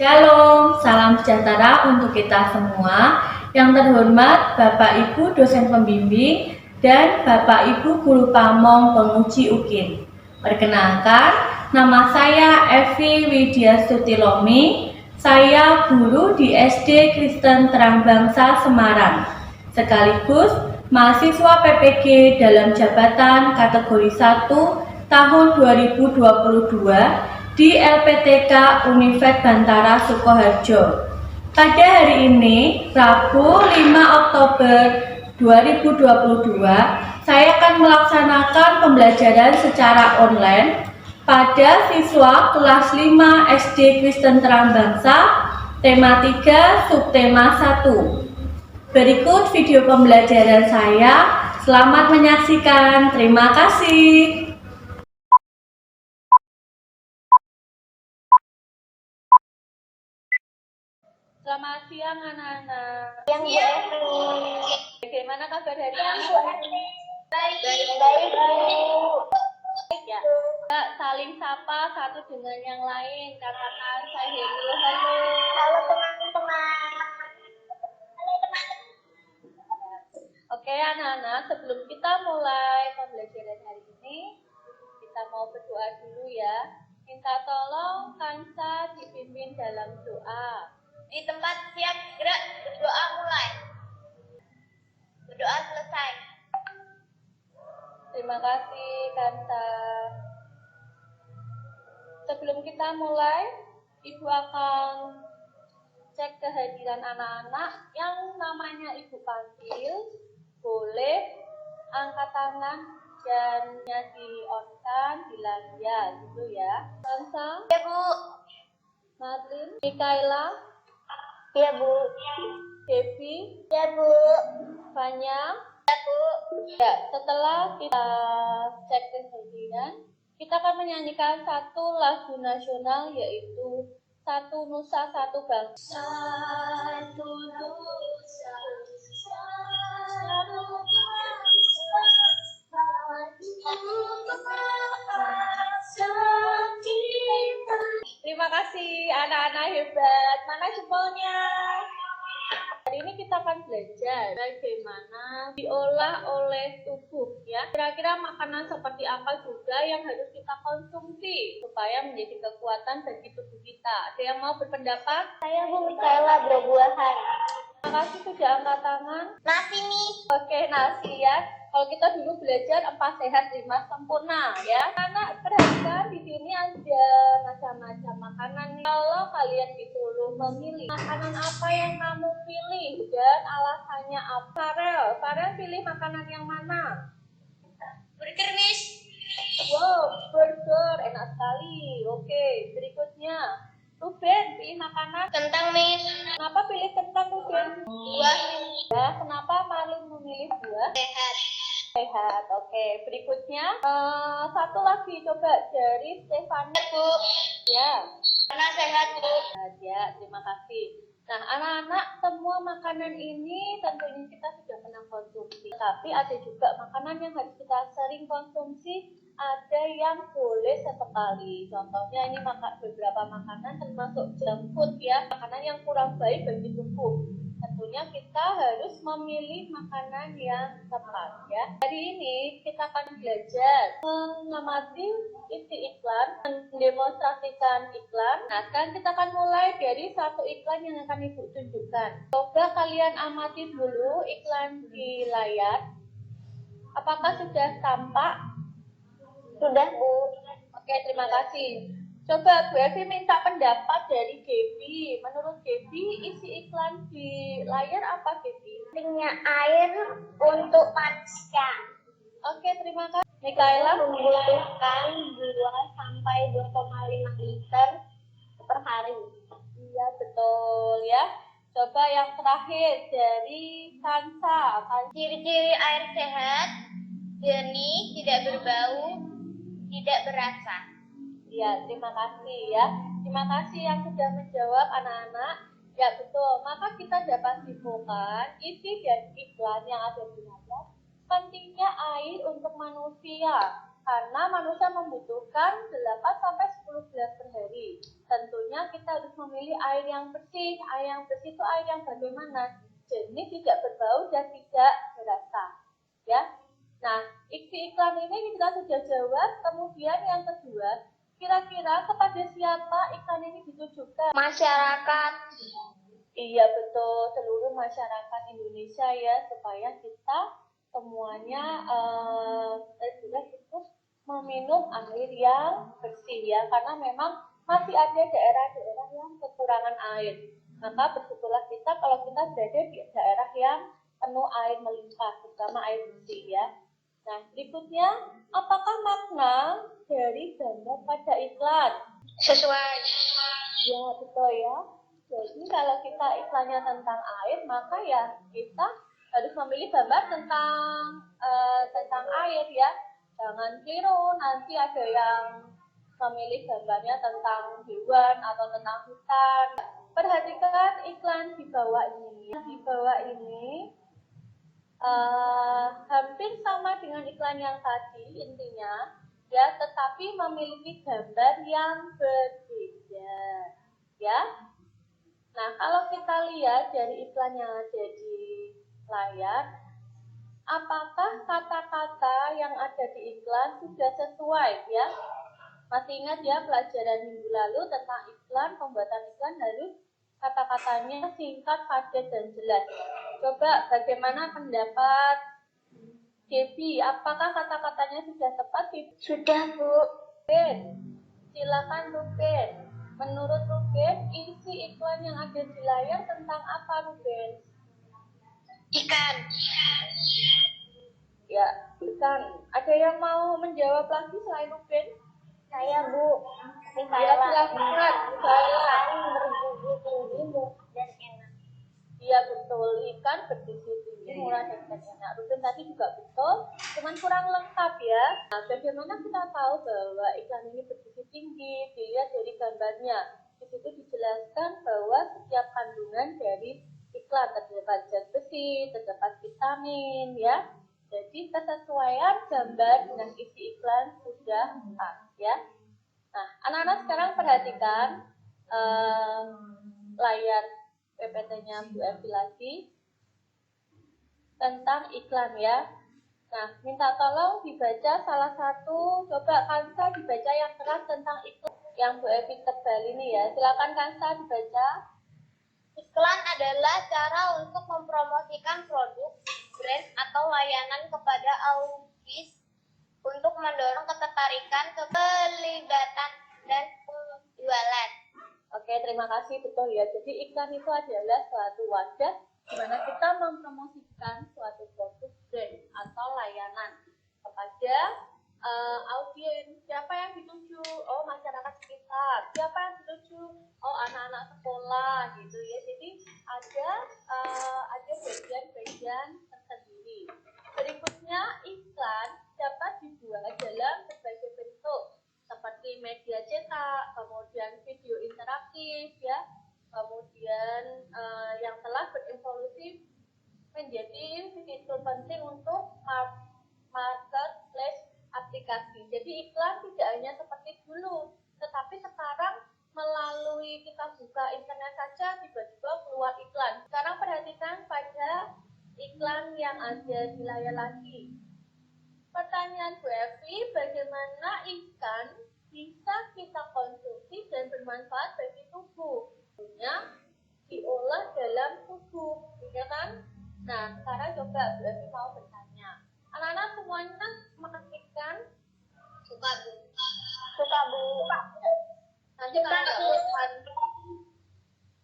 Shalom, salam sejahtera untuk kita semua. Yang terhormat Bapak Ibu dosen pembimbing dan Bapak Ibu guru pamong penguji UKIN. Perkenalkan, nama saya Evi Widya Sutilomi. Saya guru di SD Kristen Terang Bangsa Semarang. Sekaligus mahasiswa PPG dalam jabatan kategori 1 tahun 2022 di LPTK Univet Bantara Sukoharjo. Pada hari ini, Rabu 5 Oktober 2022, saya akan melaksanakan pembelajaran secara online pada siswa kelas 5 SD Kristen Terang Bangsa, tema 3, subtema 1. Berikut video pembelajaran saya. Selamat menyaksikan. Terima kasih. Selamat siang anak-anak. Siang Bu. Bagaimana kabar hari ini? Baik Bu. Ya. Kita saling sapa satu dengan yang lain. Katakan saya hello. Halo teman-teman. Oke anak-anak, sebelum kita mulai pembelajaran hari ini, kita mau berdoa dulu ya. Minta tolong Kansa dipimpin dalam doa. Di tempat siap gerak, berdoa mulai. Berdoa selesai. Terima kasih Kansa. Sebelum kita mulai, Ibu akan cek kehadiran anak-anak yang namanya Ibu panggil. Boleh angkat tangan dan di-on-kan, bilang ya gitu ya. Kansa, Ya Bu. Marlin, Mikaela, Ya Bu. Devi, Ya Bu. Fanya. Ya Bu. Ya, setelah kita cek kehadiran, kita akan menyanyikan satu lagu nasional, yaitu Satu Nusa Satu Bangsa. Satu Nusa, satu bangsa, Terima kasih anak-anak hebat. Mana jempolnya? Hari ini kita akan belajar bagaimana diolah oleh tubuh ya. Kira-kira makanan seperti apa juga yang harus kita konsumsi supaya menjadi kekuatan bagi tubuh kita. Ada yang mau berpendapat? Saya Bu Mikaela, buah-buahan. Terima kasih sudah angkat tangan. Nasi nih. Oke, nasi ya. Kalau kita dulu belajar 4 sehat 5 sempurna ya. Anak perhatikan di sini ada macam-macam makanan. Kalau kalian disuruh memilih makanan apa yang kamu pilih dan alasannya apa? Farel pilih makanan yang mana? Burger Miss. Wow, burger, enak sekali. Oke, berikutnya. Ruben pilih makanan Kentang Miss. Kenapa pilih kentang, Ruben? Buah. Ya, kenapa Marlin memilih buah? Sehat. Oke, berikutnya satu lagi coba dari Stefani. Bu. Ya. Karena sehat Bu. Ya, terima kasih. Nah, anak-anak, semua makanan ini tentunya kita sudah pernah konsumsi. Tapi ada juga makanan yang harus kita sering konsumsi, ada yang boleh sesekali. Contohnya ini beberapa makanan termasuk junk food ya, makanan yang kurang baik bagi tubuh. Tentunya kita harus memilih makanan yang tepat ya. Hari ini kita akan belajar mengamati isi iklan, mendemonstrasikan iklan. Nah, sekarang kita akan mulai dari satu iklan yang akan Ibu tunjukkan. Coba kalian amati dulu iklan di layar. Apakah sudah tampak? Sudah Bu. Oke, terima kasih. Coba Bu Evi minta pendapat dari Devi. Menurut Devi, isi iklan di layar apa, Devi? Minyak air untuk panaskan. Oke, terima kasih. Mikaela? Membutuhkan 2 sampai 2,5 liter per hari. Iya, betul ya. Coba yang terakhir dari Kansa. Ciri-ciri air sehat: jernih, tidak berbau, tidak berasa. Ya, terima kasih ya. Terima kasih yang sudah menjawab anak-anak. Ya, betul. Maka kita dapat simpulkan isi dan iklan yang ada di layar. Pentingnya air untuk manusia. Karena manusia membutuhkan 8 sampai 10 gelas per hari. tentunya kita harus memilih air yang bersih. Air yang bersih itu air yang bagaimana? Jernih, tidak berbau dan tidak berasa. Ya. Nah, iklan ini kita sudah jawab. Kemudian yang kedua, kira-kira kepada siapa iklan ini ditujukan? Masyarakat. Iya betul, seluruh masyarakat Indonesia ya, supaya kita semuanya terbiasa untuk meminum air yang bersih ya, karena memang masih ada daerah-daerah yang kekurangan air. Maka bersyukurlah kita kalau kita berada di daerah yang penuh air melimpah, terutama air bersih ya. Nah, berikutnya, apakah makna dari gambar pada iklan? Sesuai. Ya, betul ya. Jadi kalau kita iklannya tentang air, maka ya kita harus memilih gambar tentang air ya. Jangan keliru, nanti ada yang memilih gambarnya tentang hewan atau tentang hutan. Perhatikan iklan di bawah ini. Di bawah ini hampir sama dengan iklan yang tadi intinya ya, tetapi memiliki gambar yang berbeda ya. Nah, kalau kita lihat dari iklan yang ada di layar, apakah kata-kata yang ada di iklan sudah sesuai ya? Masih ingat ya pelajaran minggu lalu tentang iklan, pembuatan iklan harus kata-katanya singkat, padat, dan jelas. Coba bagaimana pendapat Devi? Apakah kata-katanya sudah tepat? Sudah, Bu. Ruben, silakan Ruben. Menurut Ruben, isi iklan yang ada di layar tentang apa, Ruben? Ikan. Ya, ikan. Ada yang mau menjawab lagi selain Ruben? Saya, Bu. Ya, silakan. Ikan bergizi tinggi, murah, dan enak. Iya betul, ikan bergizi tinggi, murah dan enak. Ruben tadi juga betul, cuman kurang lengkap ya. Nah, bagaimana kita tahu bahwa iklan ini bergizi tinggi? Dilihat dari gambarnya. Di situ dijelaskan bahwa setiap kandungan dari iklan terdapat zat besi, terdapat vitamin ya. Jadi kesesuaian gambar dengan isi iklan sudah pas ya. Nah, anak-anak sekarang perhatikan layar PPT-nya Bu Evi lagi tentang iklan ya. Nah, minta tolong dibaca salah satu, coba Kansa dibaca yang keras tentang iklan yang Bu Evi tebal ini ya. Silakan Kansa dibaca. Iklan adalah cara untuk mempromosikan produk, brand, atau layanan kepada audiens untuk mendorong ketertarikan, keterlibatan, dan penjualan. Oke, terima kasih, betul ya. Jadi iklan itu adalah suatu wadah di mana kita mempromosikan suatu produk, brand, atau layanan kepada audiens. Siapa yang dituju? Oh, masyarakat sekitar. Siapa yang dituju? Oh, anak-anak sekolah gitu ya. Jadi ada bagian-bagian tersendiri. Berikutnya, iklan dapat dibuat dalam berbagai bentuk seperti media cetak, kemudian video interaktif ya, kemudian yang telah berevolusi menjadi fitur penting untuk marketplace aplikasi. Jadi iklan tidak hanya seperti dulu, tetapi sekarang melalui kita buka internet saja tiba-tiba keluar iklan. Sekarang perhatikan pada iklan yang ada di layar lagi. Pertanyaan Bu Evi, bagaimana ikan bisa kita konsumsi dan bermanfaat bagi tubuh? Tentunya diolah dalam tubuh, ya kan? Nah, sekarang coba Bu Evi mau bertanya. Anak-anak semuanya makan ikan? Suka, Bu. Suka, Bu. Nanti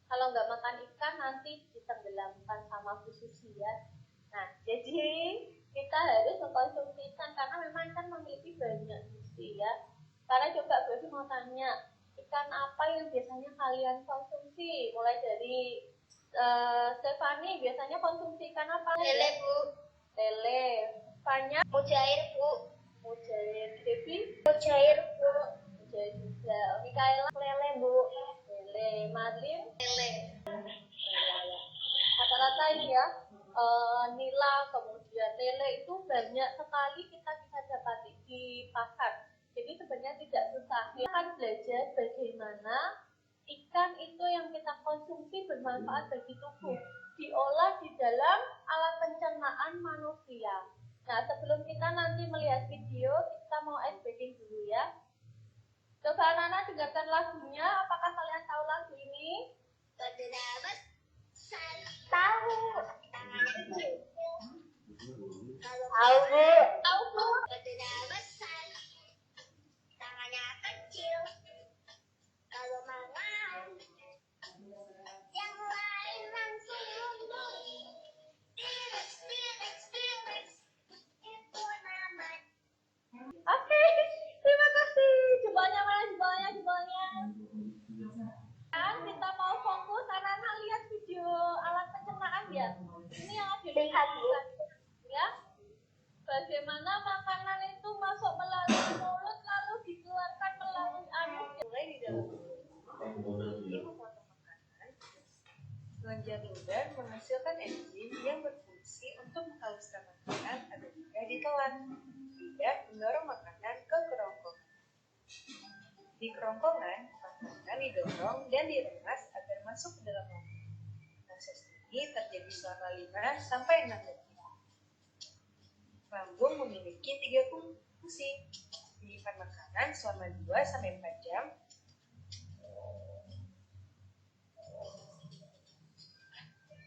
kalau nggak makan ikan nanti ditenggelamkan sama Bu Susi ya. Nah, jadi kita harus mengkonsumsi ikan karena memang ikan memiliki banyak gizi ya. Karena coba Bu mau tanya, ikan apa yang biasanya kalian konsumsi? Mulai dari Stefani biasanya konsumsi ikan apa? Lele, Bu. Lele. Fanya? Mujair, Bu. Mujair. Devi? Mujair, Bu. Mujair juga. Mikaela? Lele, Bu. Lele. Marlin? Lele. Rata-rata ini ya, nila, kemudian lele itu banyak sekali kita bisa dapati di pasar. Jadi sebenarnya tidak susah. Kita akan belajar bagaimana ikan itu yang kita konsumsi bermanfaat bagi tubuh, diolah di dalam alat pencernaan manusia. Nah, sebelum kita nanti melihat video, kita mau ice breaking dulu ya. Coba anak-anak dengarkan lagunya. Apakah kalian tahu lagu ini? Tahu. Tahu, Bu. Tahu, Bu. Tangannya kecil. Kalau mau, yang lain langsung ngomong. Itu nama. Oke, terima kasih. Jempolnya mana jempolnya? Kan kita mau fokus, anak-anak lihat video alat pencernaan ya. Ini yang ada di Lihat, Bu. ya. Bagaimana makanan itu masuk melalui mulut lalu dikeluarkan melalui anus. Mulai di dalam mulut, ini memotong makanan, menjaring dan menghasilkan enzim yang berfungsi untuk menghaluskan makanan agar mudah ditelan, tidak mendorong makanan ke kerongkongan. Di kerongkongan, makanan didorong dan diremas agar masuk ke dalam lambung. Proses ini terjadi selama 5-6 detik. Lambung memiliki 3 fungsi: menyimpan makanan selama 2-4 jam,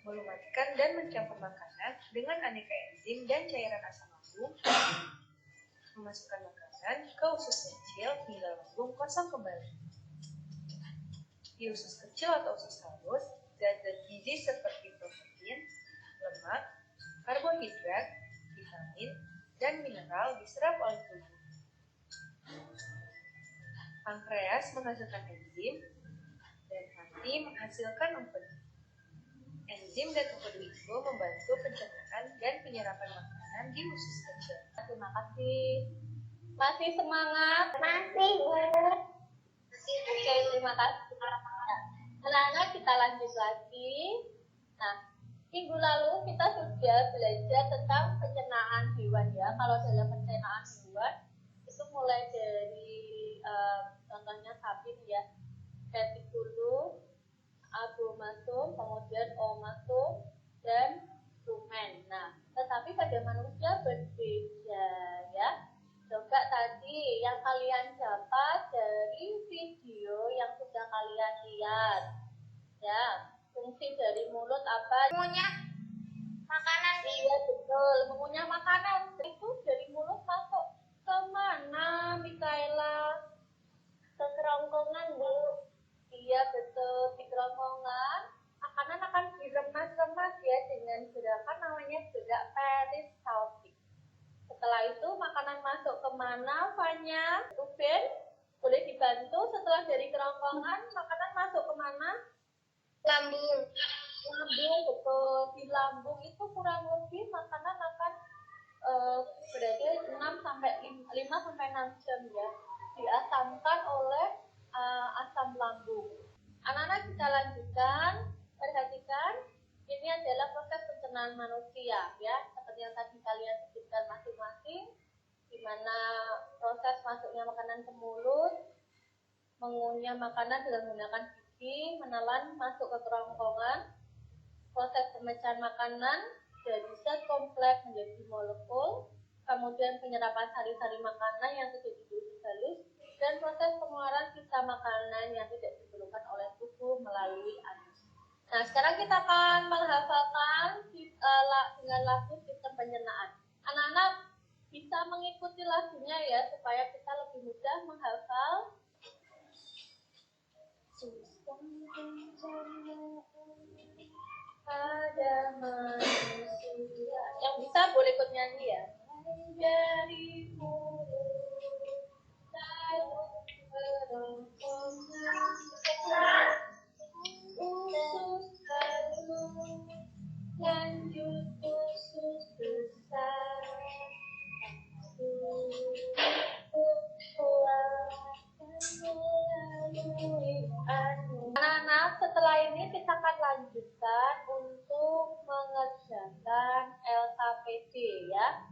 melumatkan dan mencampur makanan dengan aneka enzim dan cairan asam lambung, memasukkan makanan ke usus kecil hingga lambung kosong kembali. Di usus kecil atau usus halus, zat-zat gizi seperti protein, lemak, karbohidrat, vitamin, dan mineral diserap oleh tubuh. Pankreas menghasilkan enzim, dan hati menghasilkan empedu. Enzim dan empedu itu membantu pencernaan dan penyerapan makanan di usus kecil. Terima kasih. Masih semangat? Masih, Bu. Oke, terima kasih. Anak-anak, kita lanjut lagi. Nah, minggu lalu kita sudah belajar tentang pencernaan hewan ya. Kalau dalam pencernaan hewan itu mulai dari contohnya sapi ya, retikulum, abomasum, kemudian omasum, dan rumen. Nah, tetapi pada manusia berbeda ya. Coba tadi yang kalian dapat dari video yang sudah kalian lihat ya, fungsi dari mulut apa? Mengunyah makanan Iya betul, mengunyah makanan itu dari mulut masuk ke mana, Mikaela? ke kerongkongan, Bu. Iya betul, di kerongkongan makanan akan diremas-remas ya dengan gerakan namanya gerak peristaltik. Setelah itu makanan masuk kemana, Fanya? Ruben, boleh dibantu setelah dari kerongkongan makanan masuk kemana? Lambung. Lambung, betul. Di lambung itu kurang lebih makanan akan berada 5-6 jam ya, diasamkan oleh asam lambung. Anak-anak kita lanjutkan, perhatikan, ini adalah proses pencernaan manusia ya, seperti yang tadi kalian sebutkan masing-masing, di mana proses masuknya makanan ke mulut, mengunyah makanan dengan menggunakan gigi, menelan masuk ke kerongkongan, proses pemecahan makanan dari zat kompleks menjadi molekul, kemudian penyerapan sari-sari makanan yang terjadi di usus halus, dan proses pengeluaran sisa makanan yang tidak diperlukan oleh tubuh melalui anus. Nah, sekarang kita akan menghafalkan dengan lagu sistem pencernaan. Anak-anak bisa mengikuti lagunya ya, supaya kita lebih mudah menghafal sistem pencernaan pada manusia. Yang bisa boleh ikut nyanyi ya. Dari mulut lalu kerongkongan, usus halus, lanjut usus besar, anak-anak, setelah ini kita akan lanjutkan untuk mengerjakan LKPD ya.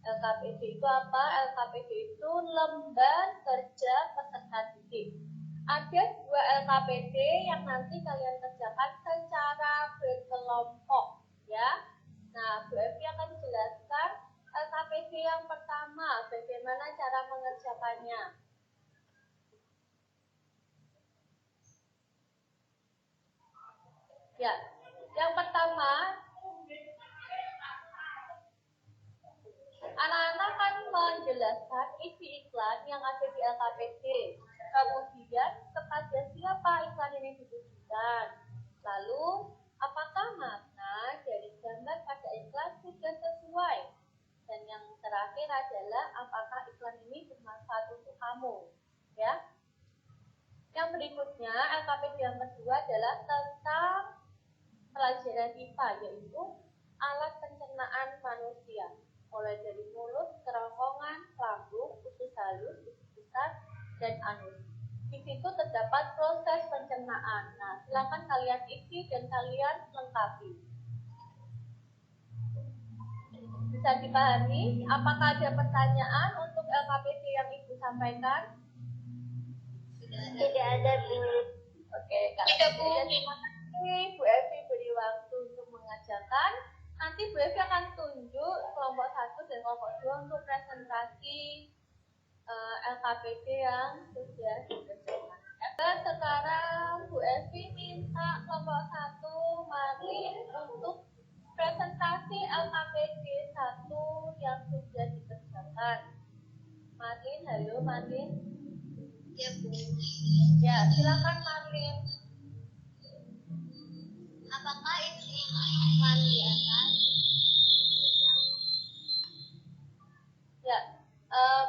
LKPD itu apa? LKPD itu lembar kerja peserta didik. Ada 2 LKPD yang nanti kalian kerjakan secara berkelompok ya. Nah, Bu Evi akan jelaskan LKPD yang pertama, bagaimana cara mengerjakannya. Ya, yang pertama, anak-anak akan menjelaskan isi iklan yang ada di LKPD. Kemudian, kepada siapa iklan ini ditujukan. Lalu, apakah makna dari gambar pada iklan sudah sesuai. Dan yang terakhir adalah apakah iklan ini bermanfaat untuk kamu. Ya. Yang berikutnya, LKPD yang kedua adalah tentang pelajaran IPA, yaitu alat pencernaan manusia. Mulai dari mulut, kerongkongan, lambung, usus halus, usus besar, dan anus. Di situ terdapat proses pencernaan. Nah, silakan kalian isi dan kalian lengkapi. Bisa dipahami? Apakah ada pertanyaan untuk LKPD yang Ibu sampaikan? Tidak ada, Bu. Oke, tidak, Bu. Terima kasih Bu Evi beri waktu untuk mengajarkan. Nanti Bu Evi akan tunjuk kelompok 1 dan kelompok 2 untuk presentasi LKPD yang sudah dikerjakan. Sekarang Bu Evi minta kelompok 1 mari untuk presentasi LKPD 1 yang sudah dikerjakan. Marlin, halo Marlin. Ya, Bu. Ya, silakan Marlin. Apakah isi iklan di atas? Ya,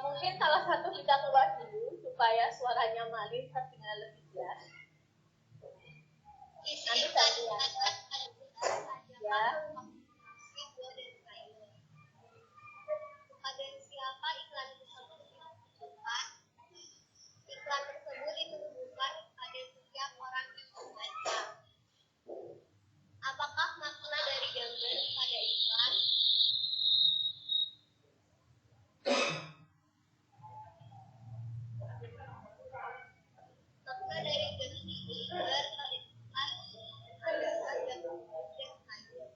mungkin salah satu bisa keluar dulu supaya suaranya Marlin terdengar lebih jelas. Isi Nanti iklan saya di atas adalah ya. buah dan sayur. Kepada siapa iklan tersebut ditujukan? Iklan tersebut ditujukan pada setiap orang yang membaca. Apakah makna dari gambar pada iklan? Makna dari gambar pada iklan adalah buah dan sayur.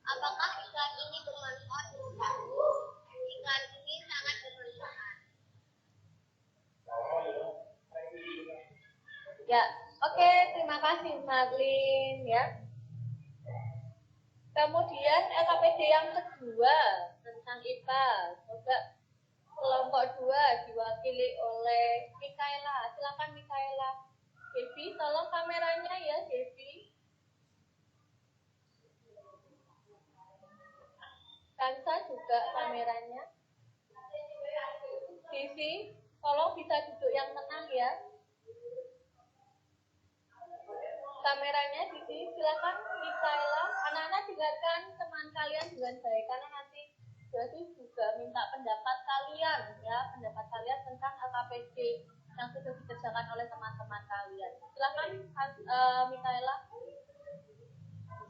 Apakah iklan ini bermanfaat untuk kamu? Iklan ini sangat bermanfaat. Ya, oke, terima kasih Marlin ya. Kemudian LKPD yang kedua tentang IPA. Coba kelompok 2 diwakili oleh Mikaela. Silakan Mikaela. Devi, tolong kameranya ya, Devi. Kansa juga kameranya. Sisi, tolong bisa duduk yang tenang ya. Kameranya Sisi, silakan Mikaela. Anak-anak dengarkan teman kalian dengan baik karena nanti berarti juga minta pendapat kalian ya, pendapat kalian tentang LKPD yang sudah dikerjakan oleh teman-teman kalian. Silakan Mikaela.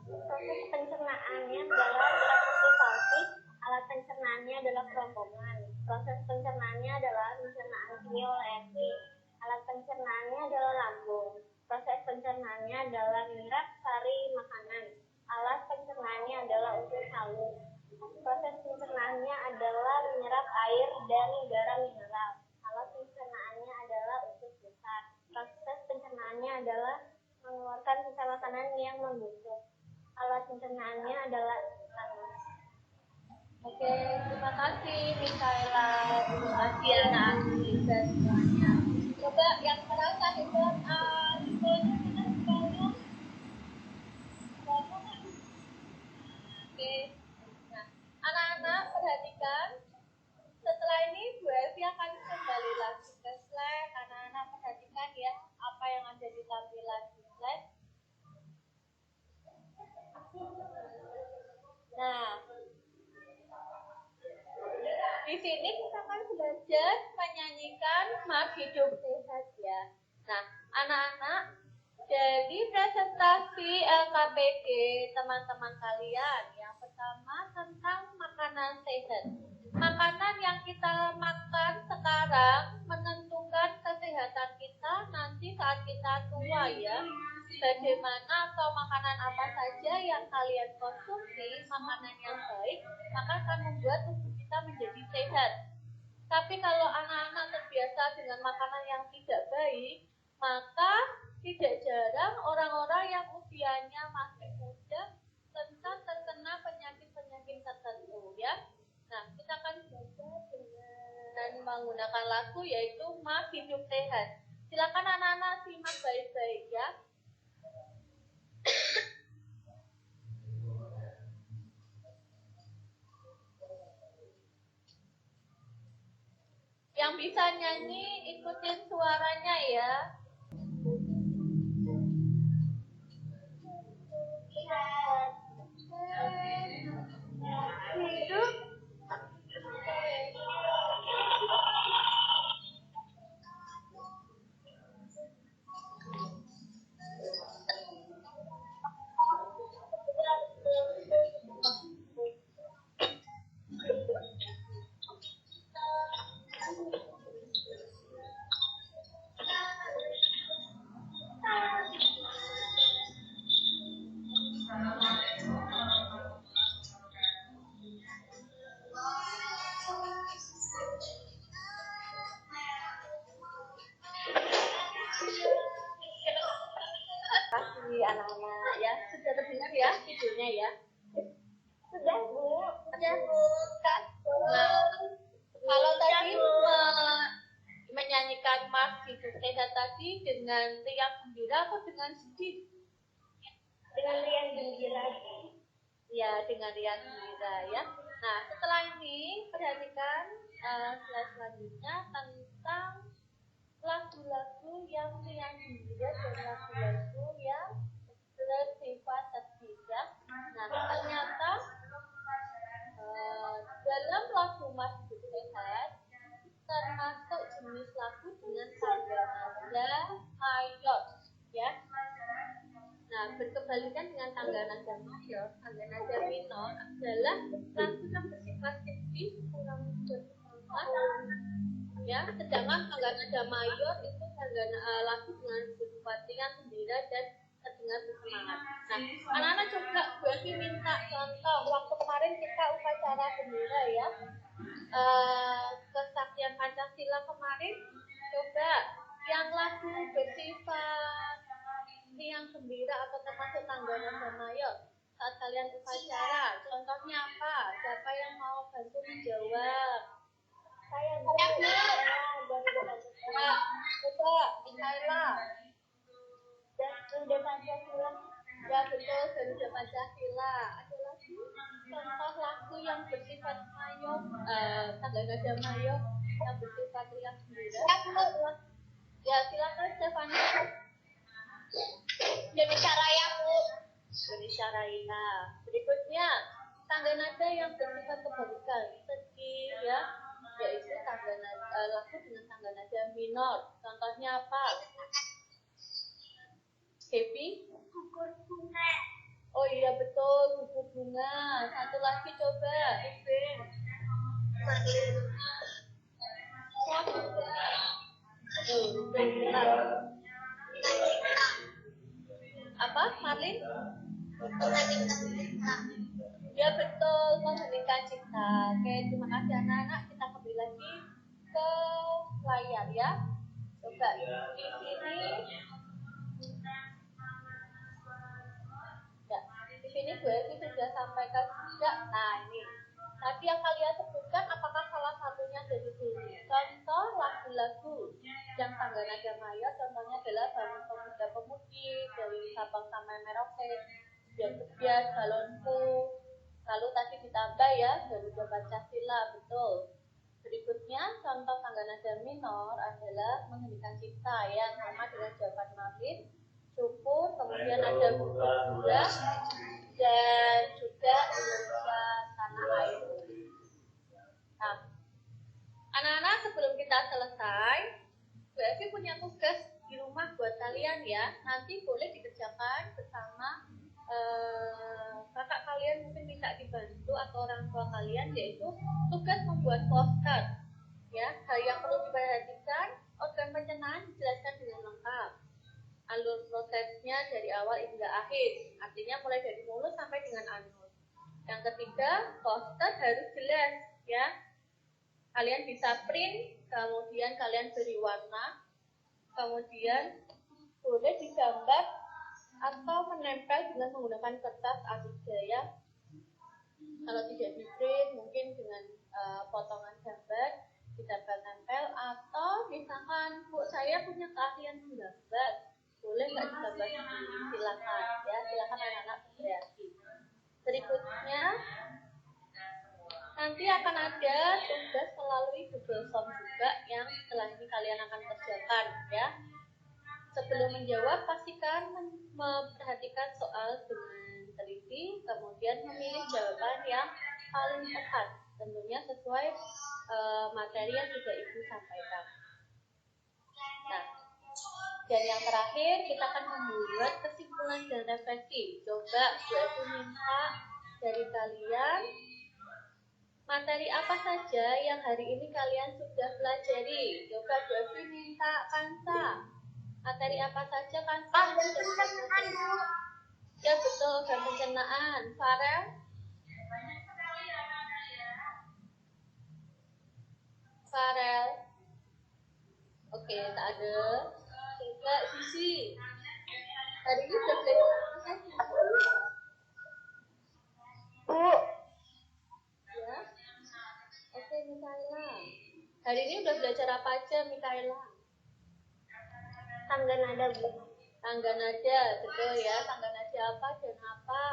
Proses pencernaannya adalah gerak aktivasi. Alat pencernaannya adalah kerongkongan. Proses pencernaannya adalah pencernaan kimia oleh enzim. Alat pencernaannya adalah lambung. Proses pencernaannya adalah menyerap sari makanan. Alat pencernaannya adalah usus halus. Proses pencernaannya adalah menyerap air dan garam mineral. Alat pencernaannya adalah usus besar. Proses pencernaannya adalah mengeluarkan sisa makanan yang membusuk. Alat pencernaannya adalah anus. Oke, terima kasih Mikaela. Terima kasih anak-anak dan semuanya. Coba yang merasa ikut infonya mana sekalian? Oke. Nah, anak-anak perhatikan. Setelah ini Bu Evi akan kembali lagi ke slide. Anak-anak perhatikan ya apa yang ada di tampilan di slide. Nah, di sini kita akan belajar menyanyikan Smart Hidup Sehat ya. Nah, anak-anak, dari presentasi LKPD teman-teman kalian, yang pertama tentang makanan sehat. Makanan yang kita makan sekarang menentukan kesehatan kita nanti saat bagaimana atau makanan apa saja yang kalian konsumsi, makanan yang baik, maka akan membuat tubuh kita menjadi sehat. Tapi kalau anak-anak terbiasa dengan makanan yang tidak baik, maka tidak jarang orang-orang yang usianya masih muda rentan terkena penyakit-penyakit tertentu ya. Nah, kita akan belajar dengan menggunakan lagu yaitu Mas Hidup Sehat. Silakan anak-anak simak baik-baik ya. Yang bisa nyanyi ikutin suaranya ya. Hidup anak-anak ya, sudah terdengar ya videonya ya? Sudah, Bu. Sudah, Bu. Nah, kalau tadi menyanyikan Mas Hidup Sehat tadi dengan riang gembira atau dengan sedih? Dengan riang gembira. Ya, dengan riang gembira ya. Nah, setelah ini perhatikan slide selanjutnya tentang lagu-lagu yang riang gembira dan lagu-lagu yang bersifat sedih ya. Nah, ternyata dalam lagu Mas Hidup Sehat termasuk jenis lagu dengan tangga nada mayor ya. Nah, berkebalikan dengan tangga nada mayor, tangga nada minor adalah lagu yang bersifat sedih, kurang bersemangat ya. Sedangkan tangga nada mayor itu lagu dengan bersifat ringan, gembira dan terdengar bersemangat. Nah, anak-anak coba Buati minta contoh waktu kemarin kita upacara bendera ya, kesaktian Pancasila kemarin, coba yang lagu bersifat riang gembira atau termasuk tangga nada mayor saat kalian upacara, contohnya apa? Siapa yang mau bantu menjawab? Saya coba Mikaela. Garuda Pancasila. Ya betul, Garuda Pancasila. Ada lagi contoh lagu yang bersifat mayor, tangga nada mayor yang bersifat riang gembira. Ya silakan Stefani. Indonesia Raya, Bu. Indonesia Raya. Berikutnya tangga nada yang bersifat kebalikan, sedih ya, yaitu tangga nada lagu dengan tangga nada minor. Contohnya apa? Happy? Gugur bunga. Oh iya betul, gugur bunga. Satu lagi coba, Iben. Apa, Marlin? Ya betul, mengheningkan cipta. Oke, terima kasih anak-anak. Kita kembali lagi ke layar ya. Coba di sini. Ya, di sini Bu Evi sudah sampaikan juga. Nah ini, tadi yang kalian sebutkan apakah salah satunya dari sini? Contoh lagu-lagu yang tangga nada mayor, contohnya adalah Bangun Pemuda Pemudi dari Sabang sampai Merauke, Biar Kebias, Balonku. Lalu tadi ditambah ya Garuda Pancasila, betul. Berikutnya contoh tangga nada minor adalah Mengheningkan Cipta ya, sama dengan jawaban Marlin, syukur, kemudian ada gugur bunga dan juga Indonesia tanah air. Nah, anak-anak sebelum kita selesai, Bu Evi punya tugas di rumah buat kalian ya. Nanti boleh dikerjakan bersama kakak kalian, mungkin minta dibantu atau orang tua kalian, yaitu tugas membuat postcard ya. Hal yang perlu diperhatikan, organ pencernaan dijelaskan dengan lengkap, alur prosesnya semuanya dari awal hingga akhir, artinya mulai dari mulut sampai dengan anus. Yang ketiga, poster harus jelas ya. Kalian bisa print, kemudian kalian beri warna, kemudian boleh digambar atau menempel dengan menggunakan kertas A3 ya. Kalau tidak di print, mungkin dengan potongan gambar ditempel-tempel, atau misalkan Bu saya punya keahlian menggambar, boleh nggak digambar sendiri, silakan ya, silakan anak-anak berkreasi. Berikutnya nanti akan ada tugas melalui Google Form juga yang setelah ini kalian akan kerjakan ya. Sebelum menjawab, pastikan memperhatikan soal dengan teliti, kemudian memilih jawaban yang paling tepat, tentunya sesuai materi yang sudah Ibu sampaikan. Nah, dan yang terakhir kita akan membuat kesimpulan dan refleksi. Coba Bu Evi minta dari kalian materi apa saja yang hari ini kalian sudah pelajari. Coba Bu Evi minta Kansa. Materi apa saja Kansa? Ya betul, dan pencernaan. Farel? Farel? Oke, tak ada. Coba Sisi. Hari ini sudah belajar apa saja? Bu, Ya. Oke, Mikaela. Hari ini udah belajar apa aja, Mikaela? tangga nada, Bu. Tangga nada, betul ya. Tangga nada apa dan apa?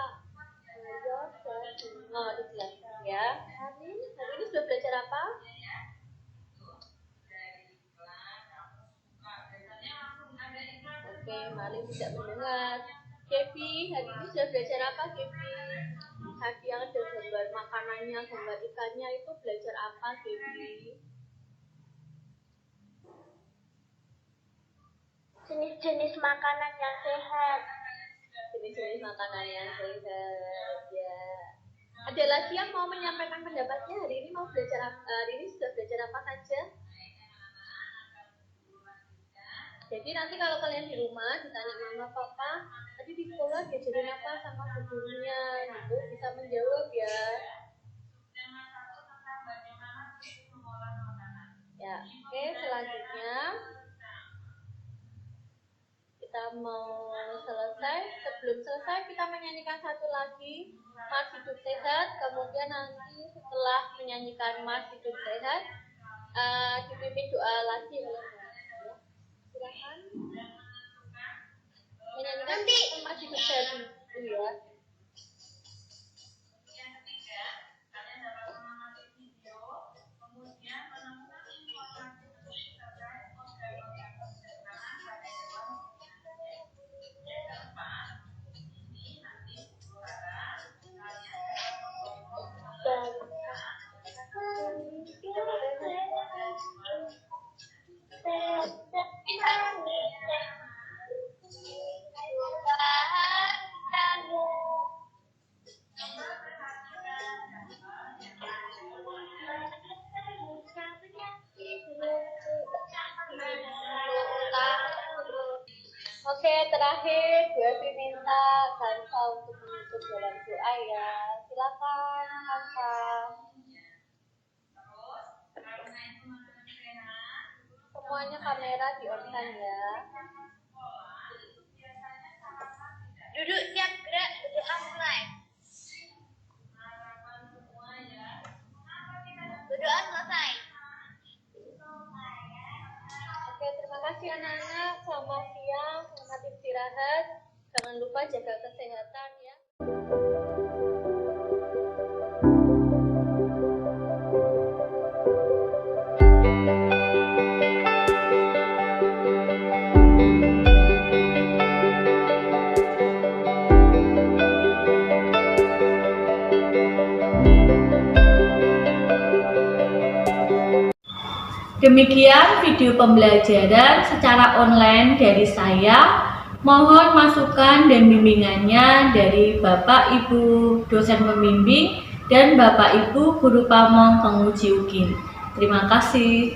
Oh, dijelaskan ya. Hari ini sudah belajar apa? Oke, Mali tidak mendengar. Kevi, hari ini sudah belajar apa, Kevi? Tadi yang ada gambar makanannya, gambar ikannya, itu belajar apa, Kevi? Jenis-jenis makanan yang sehat. Jenis-jenis makanan yang sehat, ya. Ada lagi yang mau menyampaikan pendapatnya? Hari ini mau belajar hari ini sudah belajar apa saja? Jadi nanti kalau kalian di rumah ditanya mama papa, tadi di sekolah diajarin apa sama gurunya, gitu bisa menjawab ya. Ya, oke, selanjutnya kita mau selesai. Sebelum selesai kita menyanyikan satu lagi, Mas Hidup Sehat. Kemudian nanti setelah menyanyikan Mas Hidup Sehat, dipimpin doa lagi oleh Mas. Silakan menyanyikan Mas Hidup Sehat dulu ya. Oke, terakhir Bu Evi minta Kansa untuk menutup dalam doa ya. Silakan Kansa. Semuanya kamera di-on-kan ya. Duduk siap gerak, berdoa mulai. Berdoa selesai. Oke, terima kasih anak-anak. Selamat siang, selamat istirahat. Jangan lupa jaga kesehatan ya. Demikian video pembelajaran secara online dari saya. Mohon masukan dan bimbingannya dari Bapak Ibu dosen pembimbing dan Bapak Ibu guru pamong penguji UKIN. Terima kasih.